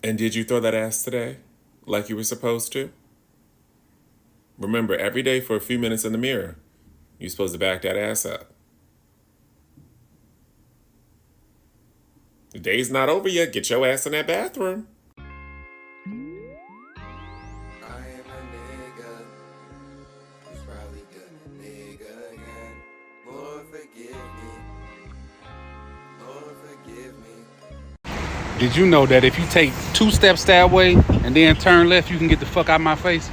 And did you throw that ass today? Like you were supposed to? Remember, every day for a few minutes in the mirror, you're supposed to back that ass up. The day's not over yet. Get your ass in that bathroom. Did you know that if you take 2 steps that way and then turn left, you can get the fuck out of my face?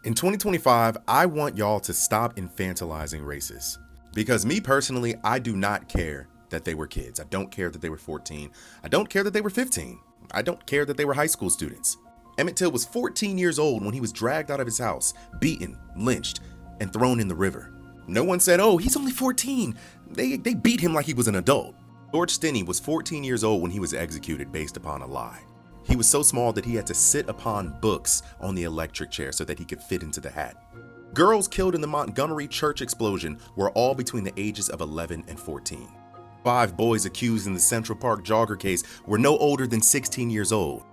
In 2025, I want y'all to stop infantilizing races. Because me personally, I do not care that they were kids. I don't care that they were 14. I don't care that they were 15. I don't care that they were high school students. Emmett Till was 14 years old when he was dragged out of his house, beaten, lynched, and thrown in the river. No one said, oh, he's only 14. They beat him like he was an adult. George Stinney was 14 years old when he was executed based upon a lie. He was so small that he had to sit upon books on the electric chair so that he could fit into the hat. Girls killed in the Montgomery church explosion were all between the ages of 11 and 14. 5 boys accused in the Central Park jogger case were no older than 16 years old.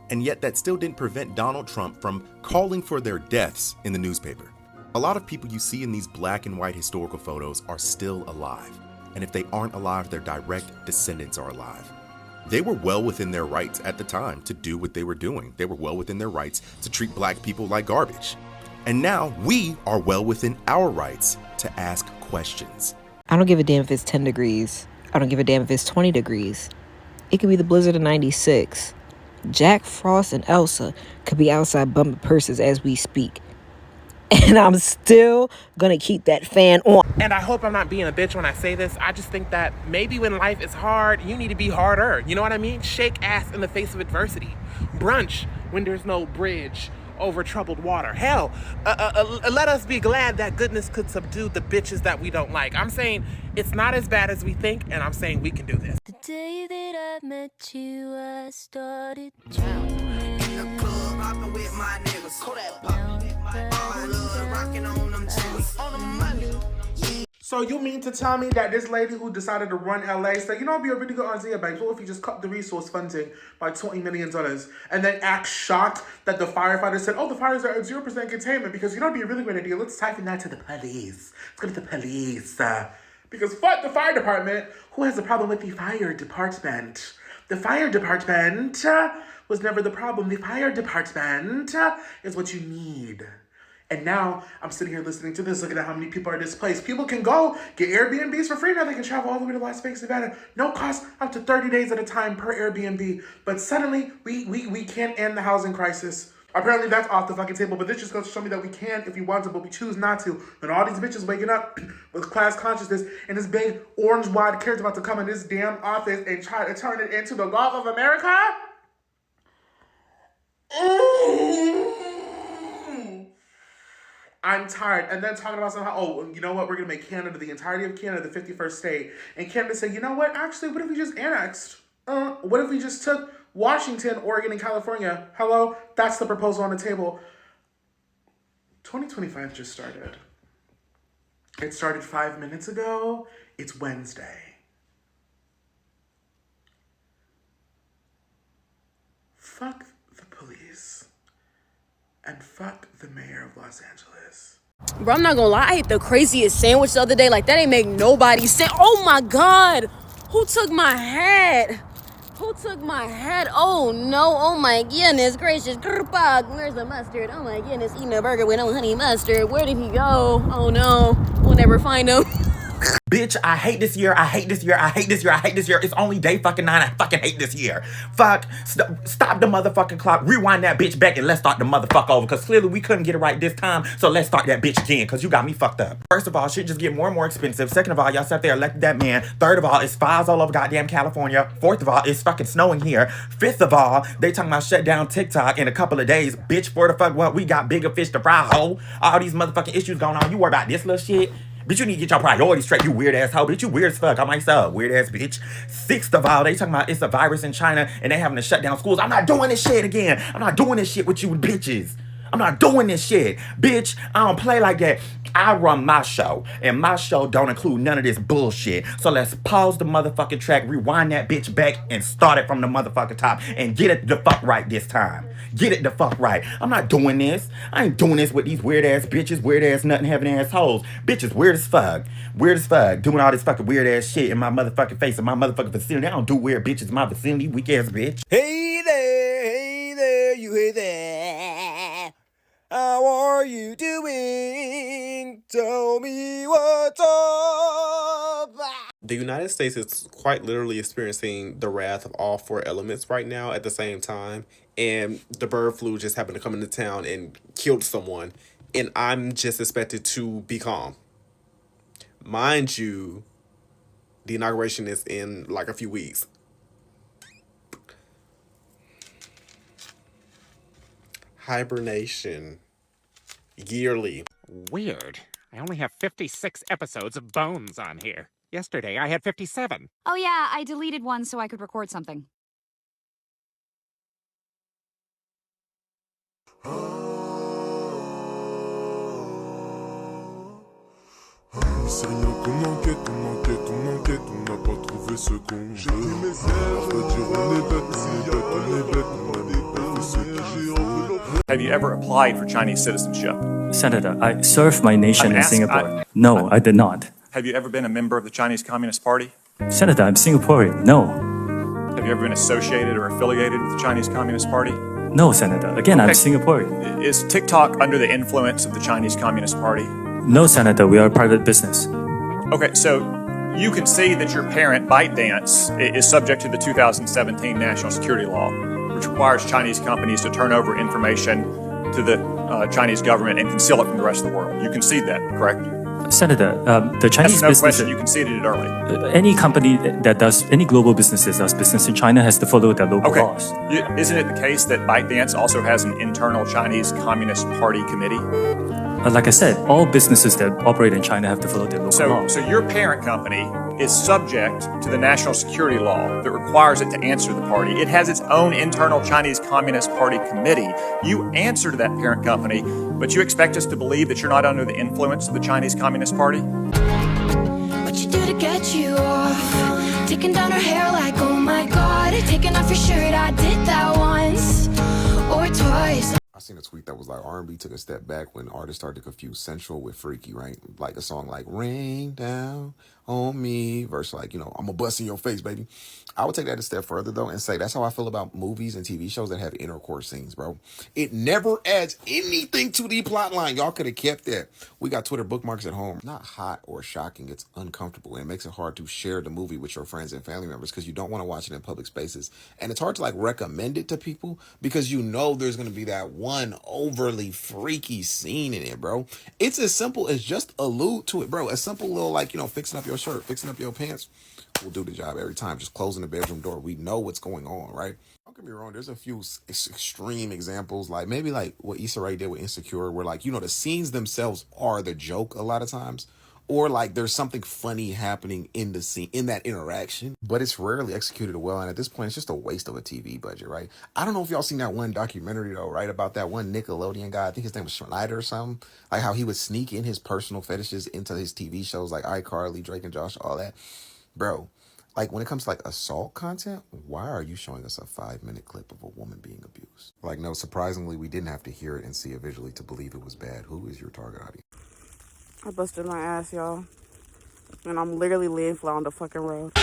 And yet that still didn't prevent Donald Trump from calling for their deaths in the newspaper. A lot of people you see in these black and white historical photos are still alive. And if they aren't alive, their direct descendants are alive. They were well within their rights at the time to do what they were doing. They were well within their rights to treat black people like garbage. And now we are well within our rights to ask questions. I don't give a damn if it's 10 degrees. I don't give a damn if it's 20 degrees. It could be the blizzard of 96. Jack Frost and Elsa could be outside bumping purses as we speak. And I'm still gonna keep that fan on. And I hope I'm not being a bitch when I say this. I just think that maybe when life is hard, you need to be harder. You know what I mean? Shake ass in the face of adversity. Brunch when there's no bridge over troubled water. Hell, let us be glad that goodness could subdue the bitches that we don't like. I'm saying it's not as bad as we think, and I'm saying we can do this. The day that I met you, I started drowning. In the club, hopping with my niggas. Kodak pop. Rocking on them chicks. On the money. So you mean to tell me that this lady who decided to run LA said, you know, it'd be a really good idea, Banks. What if you just cut the resource funding by $20 million and then act shocked that the firefighters said, oh, the fires are at 0% containment because, you know, it'd be a really great idea. Let's type in that to the police. Let's go to the police. Because fuck the fire department. Who has a problem with the fire department? The fire department was never the problem. The fire department is what you need. And now I'm sitting here listening to this, looking at how many people are displaced. People can go get Airbnbs for free now. They can travel all the way to Las Vegas, Nevada. No cost, up to 30 days at a time per Airbnb. But suddenly, we can't end the housing crisis. Apparently that's off the fucking table, but this just goes to show me that we can if we want to, but we choose not to. And all these bitches waking up with class consciousness and this big orange wad carrot's about to come in this damn office and try to turn it into the Gulf of America? I'm tired. And then talking about somehow, oh, you know what? We're going to make Canada, the entirety of Canada, the 51st state. And Canada say, you know what? Actually, what if we just annexed? What if we just took Washington, Oregon, and California? Hello? That's the proposal on the table. 2025 just started. It started 5 minutes ago. It's Wednesday. Fuck the police. And fuck the mayor of Los Angeles. Bro, I'm not gonna lie, I ate the craziest sandwich the other day. Like, that ain't make nobody sense. Oh my God! Who took my hat? Who took my hat? Oh no, oh my goodness gracious. Where's the mustard? Oh my goodness, eating a burger with no honey mustard. Where did he go? Oh no, we'll never find him. Bitch, I hate this year, I hate this year, I hate this year, I hate this year. It's only day fucking 9, I fucking hate this year. Fuck, stop the motherfucking clock, rewind that bitch back and let's start the motherfucker over. Cause clearly we couldn't get it right this time, so let's start that bitch again, cause you got me fucked up. First of all, shit just get more and more expensive. Second of all, y'all sat there elected that man. Third of all, it's fires all over goddamn California. Fourth of all, it's fucking snowing here. Fifth of all, they talking about shut down TikTok in a couple of days. Bitch, for the fuck what, we got bigger fish to fry, ho. All these motherfucking issues going on, you worry about this little shit. Bitch, you need to get your priorities straight, you weird ass hoe. Bitch, you weird as fuck. I'm like, so weird ass bitch. Sixth of all, they talking about it's a virus in China and they having to shut down schools. I'm not doing this shit again. I'm not doing this shit with you bitches. I'm not doing this shit. Bitch, I don't play like that. I run my show, and my show don't include none of this bullshit. So let's pause the motherfucking track, rewind that bitch back, and start it from the motherfucking top, and get it the fuck right this time. Get it the fuck right. I'm not doing this. I ain't doing this with these weird ass bitches, weird ass nothing having ass hoes. Bitches weird as fuck. Weird as fuck. Doing all this fucking weird ass shit in my motherfucking face, in my motherfucking vicinity. I don't do weird bitches in my vicinity, weak ass bitch. Hey there, you hey there. How are you doing? Tell me what's up. The United States is quite literally experiencing the wrath of all four elements right now at the same time. And the bird flu just happened to come into town and killed someone. And I'm just expected to be calm. Mind you, the inauguration is in like a few weeks. Hibernation. Yearly. Weird. I only have 56 episodes of Bones on here. Yesterday I had 57. Oh yeah, I deleted one so I could record something. C'est rien qu'on enquête, on n'a pas trouvé ce qu'on veut. À vrai dire, on est bête, on n'a pas fait ce qu'il faut. Have you ever applied for Chinese citizenship? Senator, I served my nation in Singapore. No, I did not. Have you ever been a member of the Chinese Communist Party? Senator, I'm Singaporean. No. Have you ever been associated or affiliated with the Chinese Communist Party? No, Senator. Again, I'm Singaporean. Is TikTok under the influence of the Chinese Communist Party? No, Senator. We are a private business. Okay, so you can see that your parent, ByteDance, is subject to the 2017 National Security Law, which requires Chinese companies to turn over information to the Chinese government and conceal it from the rest of the world. You concede that, correct? Senator, the Chinese That's no business... question, you conceded it early. Any company that does, any global businesses that does business in China has to follow their local laws. Isn't it the case that ByteDance also has an internal Chinese Communist Party committee? Like I said, all businesses that operate in China have to follow their local laws. So your parent company is subject to the national security law that requires it to answer the party. It has its own internal Chinese Communist Party committee. You answer to that parent company, but you expect us to believe that you're not under the influence of the Chinese Communist Party? What you do to get you off? Taking down her hair like, oh my god. Taking off your shirt, I did that once or twice. I seen a tweet that was like R&B took a step back when artists started to confuse sensual with freaky, right? Like a song like Rain Down on Me versus like, you know, I'm gonna bust in your face, baby. I would take that a step further though and say that's how I feel about movies and TV shows that have intercourse scenes, bro. It never adds anything to the plot line. Y'all could have kept that. We got Twitter bookmarks at home. Not hot or shocking. It's uncomfortable and it makes it hard to share the movie with your friends and family members because you don't want to watch it in public spaces. And it's hard to like recommend it to people because you know there's going to be that one overly freaky scene in it, bro. It's as simple as just allude to it, bro. A simple little like, you know, fixing up your shirt, fixing up your pants will do the job every time. Just closing the bedroom door. We know what's going on, right? Don't get me wrong. There's a few extreme examples, like maybe like what Issa Rae did with Insecure, where like, you know, the scenes themselves are the joke a lot of times. Or like there's something funny happening in the scene, in that interaction, but it's rarely executed well. And at this point, it's just a waste of a TV budget, right? I don't know if y'all seen that one documentary though, right? About that one Nickelodeon guy. I think his name was Schneider or something. Like how he would sneak in his personal fetishes into his TV shows like iCarly, Drake and Josh, all that. Bro, like when it comes to like assault content, why are you showing us a 5-minute clip of a woman being abused? Like, no, surprisingly, we didn't have to hear it and see it visually to believe it was bad. Who is your target audience? I busted my ass, y'all. And I'm literally laying flat on the fucking road.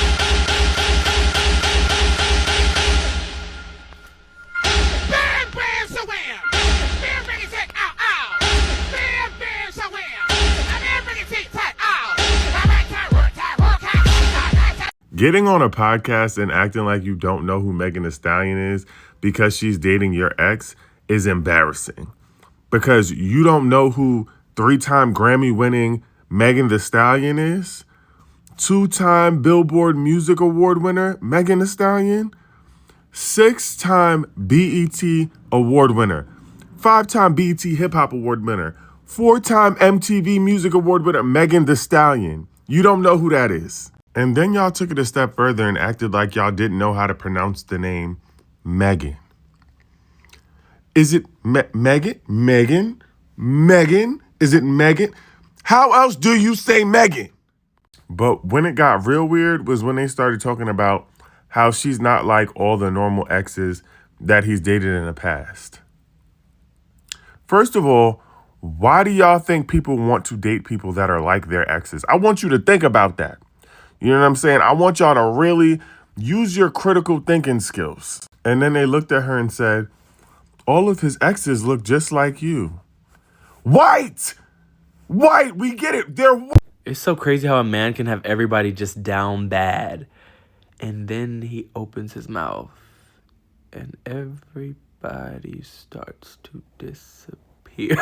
Getting on a podcast and acting like you don't know who Megan Thee Stallion is because she's dating your ex is embarrassing. Because you don't know who 3-time Grammy-winning Megan Thee Stallion is, 2-time Billboard Music Award winner Megan Thee Stallion, 6-time BET Award winner, 5-time BET Hip Hop Award winner. 4-time MTV Music Award winner Megan Thee Stallion. You don't know who that is. And then y'all took it a step further and acted like y'all didn't know how to pronounce the name Megan. Is it Megan? Megan? Megan? Is it Megan? How else do you say Megan? But when it got real weird was when they started talking about how she's not like all the normal exes that he's dated in the past. First of all, why do y'all think people want to date people that are like their exes? I want you to think about that. You know what I'm saying? I want y'all to really use your critical thinking skills. And then they looked at her and said, all of his exes look just like you. White! White, we get it. They're white. It's so crazy how a man can have everybody just down bad. And then he opens his mouth and everybody starts to disappear.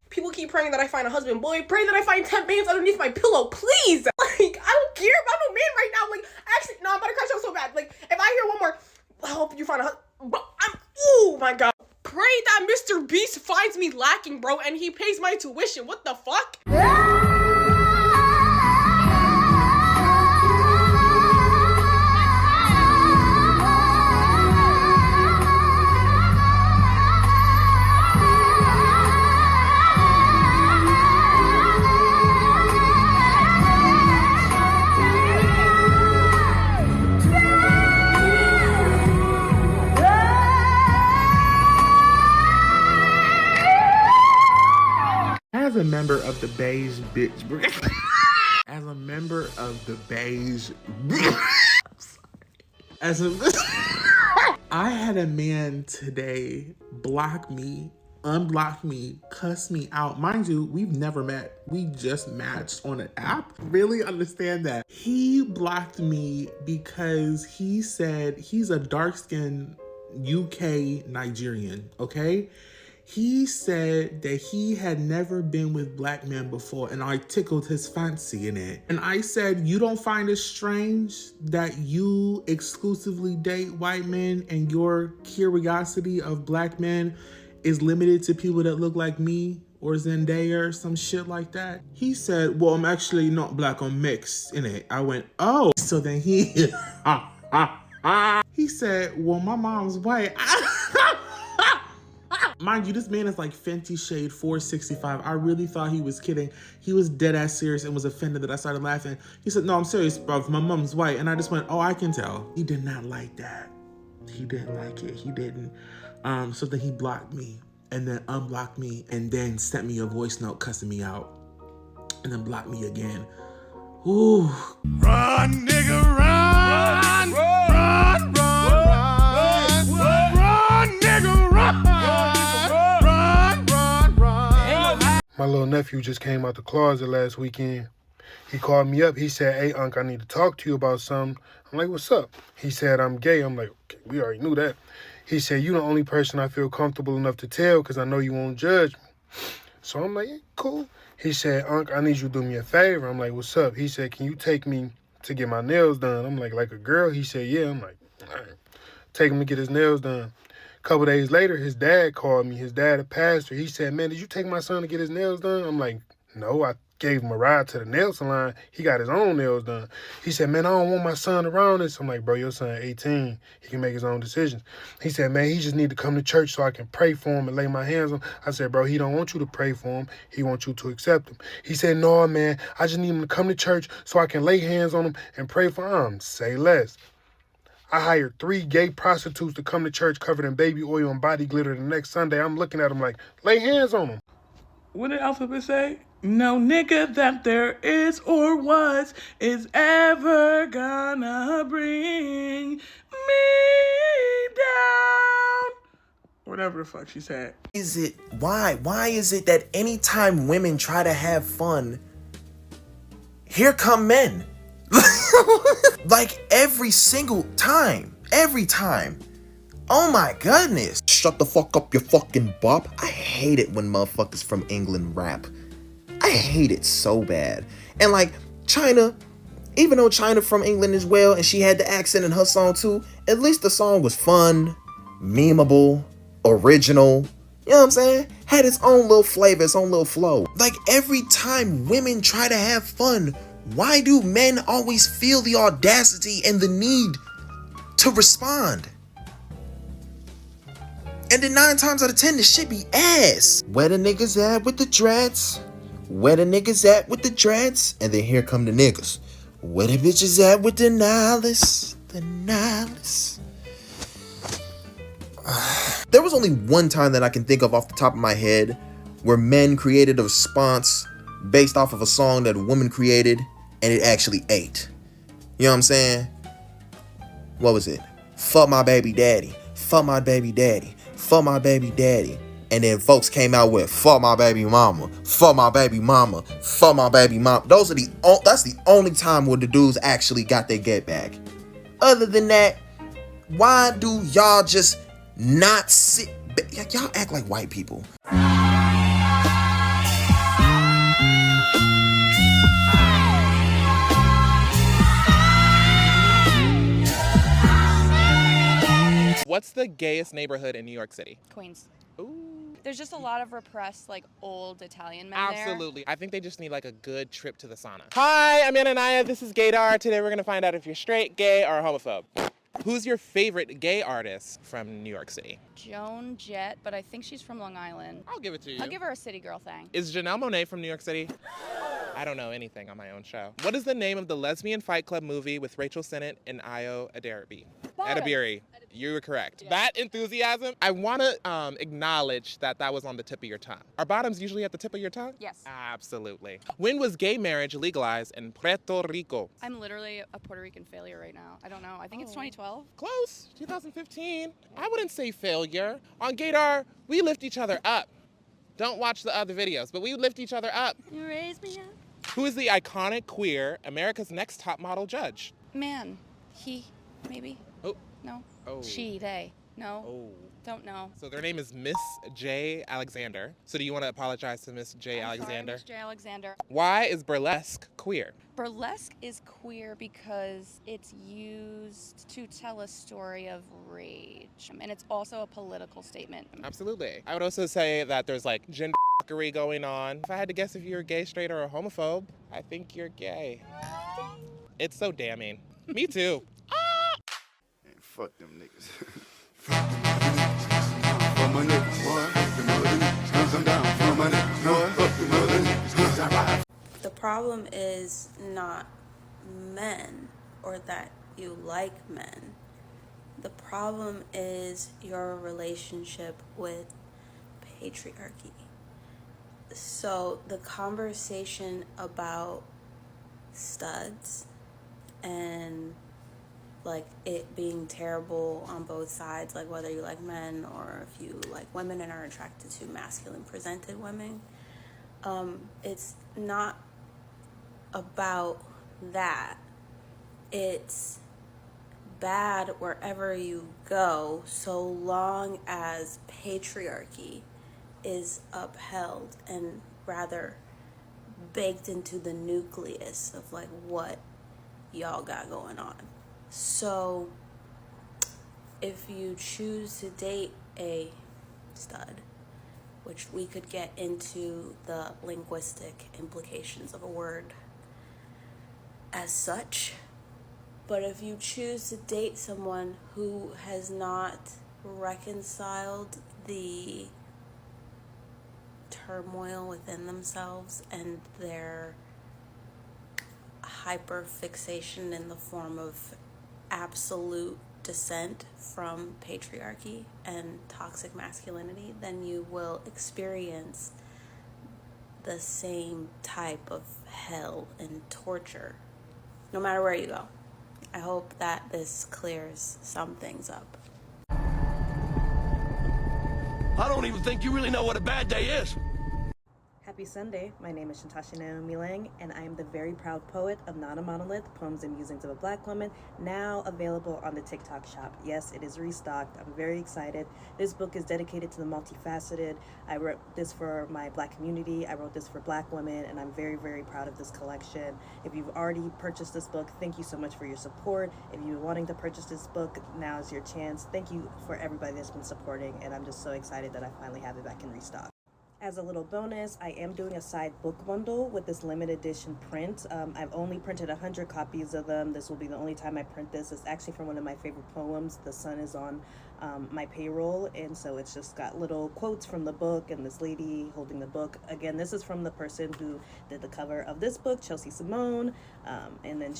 People keep praying that I find a husband. Boy, pray that I find 10 bands underneath my pillow, please. Like, I don't care about no man right now. Like, actually, no, I'm about to crash out so bad. Like, if I hear one more, I hope you find a husband. Oh my God. Pray that Mr. Beast finds me lacking, bro, and he pays my tuition. What the fuck? As a member of the beige bitch brigade, as a member of the beige, I had a man today block me, unblock me, cuss me out. Mind you, we've never met. We just matched on an app. Really understand that. He blocked me because he said he's a dark-skinned UK Nigerian, okay? He said that he had never been with black men before, and I tickled his fancy in it. And I said, you don't find it strange that you exclusively date white men and your curiosity of black men is limited to people that look like me or Zendaya or some shit like that? He said, well, I'm actually not black, I'm mixed in it. I went, oh. So then he, he said, well, my mom's white. Mind you, this man is like Fenty Shade 465. I really thought he was kidding. He was dead ass serious and was offended that I started laughing. He said, no, I'm serious, bro. My mom's white. And I just went, oh, I can tell. He did not like that. He didn't like it. He didn't. So then he blocked me and then unblocked me and then sent me a voice note cussing me out and then blocked me again. Ooh. Run, nigga, run! Run, run, run! Run, nigga, run! My little nephew just came out the closet last weekend. He called me up. He said, hey, Unc, I need to talk to you about something. I'm like, what's up? He said, I'm gay. I'm like, okay, we already knew that. He said, you the only person I feel comfortable enough to tell because I know you won't judge me. So I'm like, yeah, cool. He said, Unc, I need you to do me a favor. I'm like, what's up? He said, can you take me to get my nails done? I'm like a girl? He said, yeah. I'm like, all right. Take him to get his nails done. A couple days later, his dad called me. His dad, a pastor. He said, man, did you take my son to get his nails done? I'm like, no, I gave him a ride to the nail salon. He got his own nails done. He said, man, I don't want my son around this. I'm like, bro, your son 18. He can make his own decisions. He said, man, he just need to come to church so I can pray for him and lay my hands on him. I said, bro, he don't want you to pray for him. He wants you to accept him. He said, no, man, I just need him to come to church so I can lay hands on him and pray for him. Say less. I hired 3 gay prostitutes to come to church covered in baby oil and body glitter the next Sunday. I'm looking at them like, lay hands on them. What did Alphabet say? No nigga that there is or was is ever gonna bring me down. Whatever the fuck she said. Why is it that anytime women try to have fun, here come men? Like every single time. Every time. Oh my goodness. Shut the fuck up, you fucking bop. I hate it when motherfuckers from England rap. I hate it so bad. And like China, even though China from England as well, and she had the accent in her song too, at least the song was fun, memeable, original, You know what I'm saying? Had its own little flavor, its own little flow. Like every time women try to have fun, why do men always feel the audacity and the need to respond? And then 9 times out of 10, the shit be ass. Where the niggas at with the dreads? Where the niggas at with the dreads? And then here come the niggas. Where the bitches at with the nihilists? The nihilists. There was only one time that I can think of off the top of my head where men created a response based off of a song that a woman created and it actually ate. You know what I'm saying? What was it? Fuck my baby daddy. Fuck my baby daddy. Fuck my baby daddy. And then folks came out with fuck my baby mama. Fuck my baby mama. Fuck my baby mama. That's the only time where the dudes actually got their get back. Other than that, why do y'all just not sit back? Y'all act like white people. What's the gayest neighborhood in New York City? Queens. Ooh. There's just a lot of repressed, like, old Italian men Absolutely. I think they just need like a good trip to the sauna. Hi, I'm Ananaya. This is Gaydar. Today we're gonna find out if you're straight, gay, or homophobe. Who's your favorite gay artist from New York City? Joan Jett, but I think she's from Long Island. I'll give it to you. I'll give her a city girl thing. Is Janelle Monáe from New York City? I don't know anything on my own show. What is the name of the lesbian Fight Club movie with Rachel Sennett and Ayo Edebiri? You were correct. Yeah. That enthusiasm, I want to acknowledge that was on the tip of your tongue. Are bottoms usually at the tip of your tongue? Yes. Absolutely. When was gay marriage legalized in Puerto Rico? I'm literally a Puerto Rican failure right now. I don't know. I think it's 2012. Close. 2015. I wouldn't say failure. On Gaydar, we lift each other up. Don't watch the other videos, but we lift each other up. You raise me up. Who is the iconic queer America's Next Top Model judge? Man. He. Maybe. Oh. No. Oh. She. They. No. Oh. Don't know. So their name is Miss J. Alexander. So do you want to apologize to Miss J. Alexander? Miss J. Alexander. Why is burlesque queer? Burlesque is queer because it's used to tell a story of rage. And it's also a political statement. Absolutely. I would also say that there's like gender fuckery going on. If I had to guess if you're gay, straight, or a homophobe, I think you're gay. It's so damning. Me too. Fuck them niggas. Fuck my niggas, boy. Fuck them niggas. I'm down for my niggas, boy. Fuck them niggas. The problem is not men or that you like men. The problem is your relationship with patriarchy. So the conversation about studs and like it being terrible on both sides, like whether you like men or if you like women and are attracted to masculine presented women, it's not about that. It's bad wherever you go so long as patriarchy is upheld and rather baked into the nucleus of like what y'all got going on. So if you choose to date a stud, which we could get into the linguistic implications of a word as such, but if you choose to date someone who has not reconciled the turmoil within themselves and their hyperfixation in the form of absolute descent from patriarchy and toxic masculinity, then you will experience the same type of hell and torture no matter where you go. I hope that this clears some things up. I don't even think you really know what a bad day is. Happy Sunday. My name is Shantasha Naomi Lang, and I am the very proud poet of Not a Monolith, Poems and Musings of a Black Woman, now available on the TikTok shop. Yes, it is restocked. I'm very excited. This book is dedicated to the multifaceted. I wrote this for my Black community. I wrote this for Black women, and I'm very, very proud of this collection. If you've already purchased this book, thank you so much for your support. If you're wanting to purchase this book, now is your chance. Thank you for everybody that's been supporting, and I'm just so excited that I finally have it back in restock. As a little bonus, I am doing a side book bundle with this limited edition print. I've only printed 100 copies of them. This will be the only time I print this. It's actually from one of my favorite poems. The sun is on my payroll, and so it's just got little quotes from the book and this lady holding the book. Again, this is from the person who did the cover of this book, Chelsea Simone, and then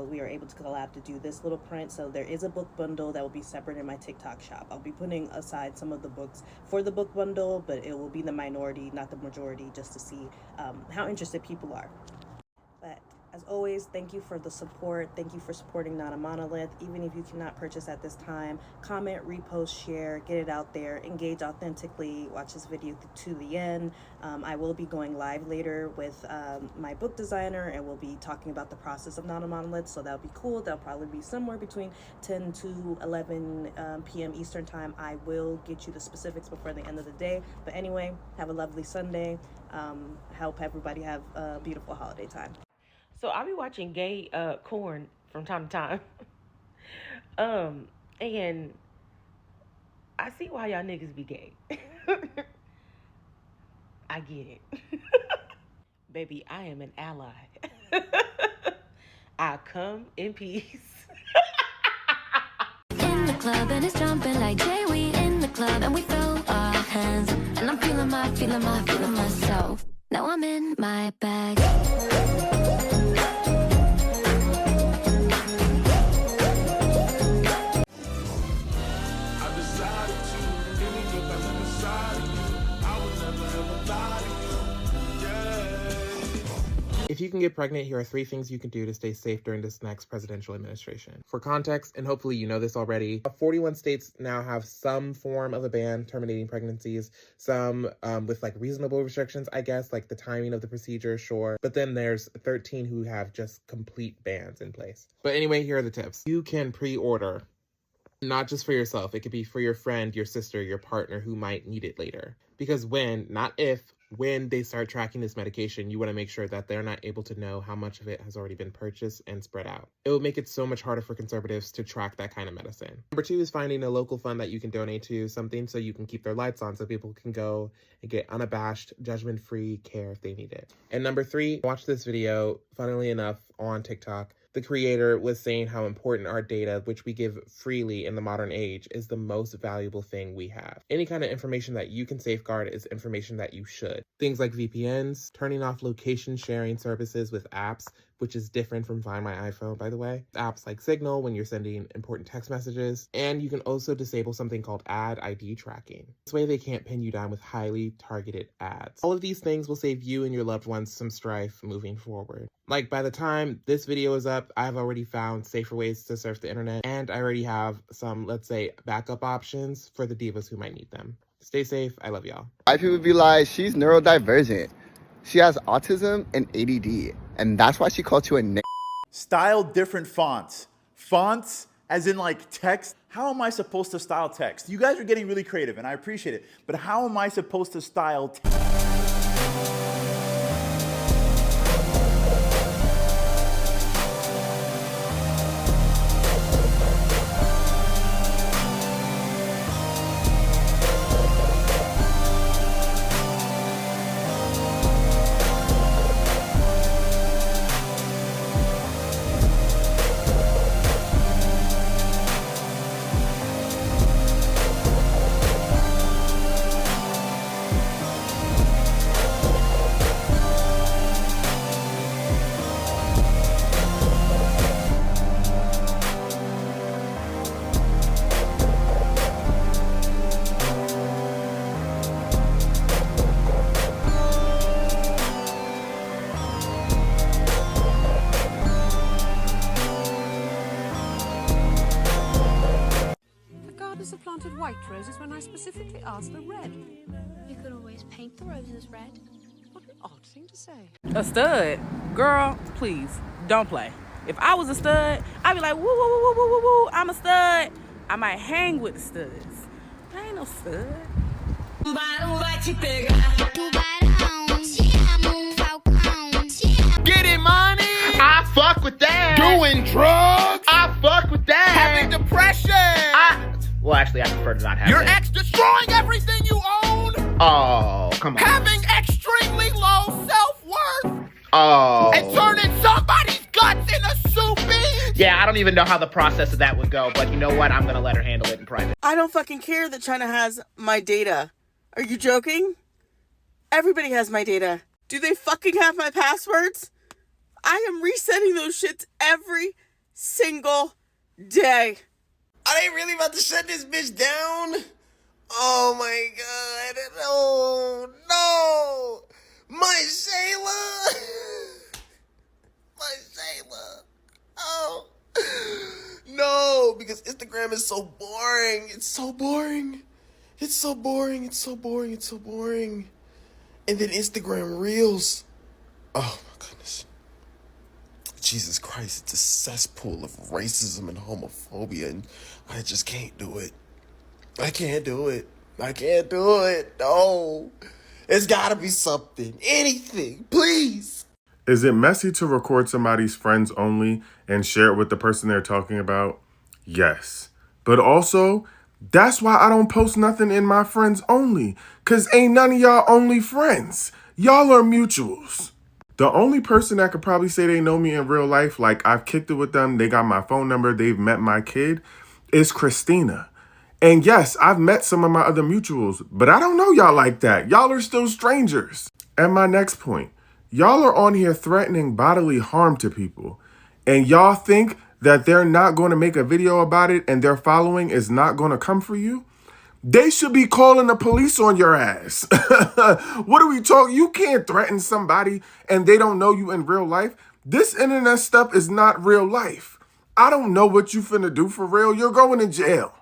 we were able to collab to do this little print. So there is a book bundle that will be separate in my TikTok shop. I'll be putting aside some of the books for the book bundle, but it will be the minority, not the majority, just to see how interested people are. But as always, thank you for the support. Thank you for supporting Not a Monolith. Even if you cannot purchase at this time, comment, repost, share, get it out there, engage authentically, watch this video to the end. I will be going live later with my book designer, and we'll be talking about the process of Not a Monolith, so that'll be cool. That'll probably be somewhere between 10 to 11 p.m. Eastern time. I will get you the specifics before the end of the day. But anyway, have a lovely Sunday. Hope everybody have a beautiful holiday time. So I'll be watching gay corn from time to time. And I see why y'all niggas be gay. I get it. Baby, I am an ally. I come in peace. In the club and it's jumping like Jay. We in the club and we throw our hands. And I'm feeling myself. Now I'm in my bag. If you can get pregnant, here are 3 things you can do to stay safe during this next presidential administration. For context, and hopefully you know this already, 41 states now have some form of a ban terminating pregnancies, some with like reasonable restrictions, I guess, like the timing of the procedure, sure. But then there's 13 who have just complete bans in place. But anyway, here are the tips. You can pre-order. Not just for yourself, it could be for your friend, your sister, your partner who might need it later. Because when they start tracking this medication, you want to make sure that they're not able to know how much of it has already been purchased and spread out. It will make it so much harder for conservatives to track that kind of medicine. Number 2 is finding a local fund that you can donate to, something so you can keep their lights on so people can go and get unabashed, judgment-free care if they need it. And number 3, watch this video, funnily enough, on TikTok. The creator was saying how important our data, which we give freely in the modern age, is the most valuable thing we have. Any kind of information that you can safeguard is information that you should. Things like VPNs, turning off location sharing services with apps, which is different from Find My iPhone, by the way. Apps like Signal when you're sending important text messages. And you can also disable something called ad ID tracking. This way they can't pin you down with highly targeted ads. All of these things will save you and your loved ones some strife moving forward. Like, by the time this video is up, I've already found safer ways to surf the internet, and I already have some, let's say, backup options for the divas who might need them. Stay safe. I love y'all. White people be like, she's neurodivergent. She has autism and ADD, and that's why she called you a nigga. Style different fonts. Fonts, as in like text. How am I supposed to style text? You guys are getting really creative, and I appreciate it. But how am I supposed to style text? White roses when I specifically asked for red. You could always paint the roses red. What an odd thing to say. A stud? Girl, please, don't play. If I was a stud, I'd be like, woo, woo, woo, woo, woo, woo, woo, I'm a stud. I might hang with the studs. I ain't no stud. Getting money. I fuck with that. Doing drugs. I fuck with that. Having depression. Well, actually, I prefer to not have Your it. ex destroying everything you own. Oh, come on. Having extremely low self-worth. Oh. And turning somebody's guts into soup beans. Yeah, I don't even know how the process of that would go, but you know what? I'm gonna let her handle it in private. I don't fucking care that China has my data. Are you joking? Everybody has my data. Do they fucking have my passwords? I am resetting those shits every single day. Are they really about to shut this bitch down? Oh my god. No. My Shayla. My Shayla. Oh. No, because Instagram is so boring. It's so boring. It's so boring. It's so boring. It's so boring. And then Instagram Reels. Oh my goodness. Jesus Christ, it's a cesspool of racism and homophobia, and I just can't do it. I can't do it. I can't do it. No. It's gotta be something. Anything. Please. Is it messy to record somebody's friends only and share it with the person they're talking about? Yes. But also, that's why I don't post nothing in my friends only. Cause ain't none of y'all only friends. Y'all are mutuals. The only person that could probably say they know me in real life, like I've kicked it with them, they got my phone number, they've met my kid, is Christina. And yes, I've met some of my other mutuals, but I don't know y'all like that. Y'all are still strangers. And my next point, y'all are on here threatening bodily harm to people. And y'all think that they're not going to make a video about it and their following is not going to come for you? They should be calling the police on your ass. What are we talking? You can't threaten somebody and they don't know you in real life. This internet stuff is not real life. I don't know what you finna do for real. You're going to jail.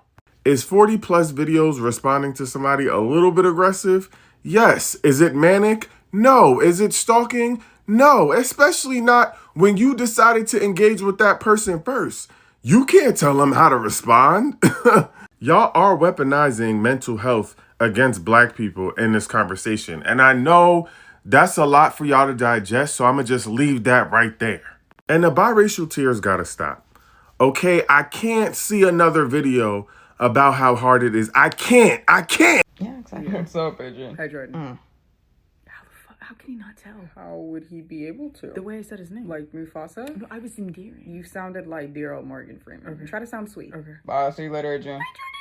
Is 40 plus videos responding to somebody a little bit aggressive? Yes. Is it manic? No. Is it stalking? No. Especially not when you decided to engage with that person first. You can't tell them how to respond. Y'all are weaponizing mental health against black people in this conversation. And I know that's a lot for y'all to digest, so I'm going to just leave that right there. And the biracial tears got to stop. Okay, I can't see another video about how hard it is. I can't. Yeah, exactly. What's up, Adrian? Hi, Jordan. How can he not tell? How would he be able to? The way I said his name. Like Mufasa? No, I was endearing. You sounded like dear old Morgan Freeman. Okay. Try to sound sweet. Okay. Bye. See you later, Adrian. Bye, Jordan.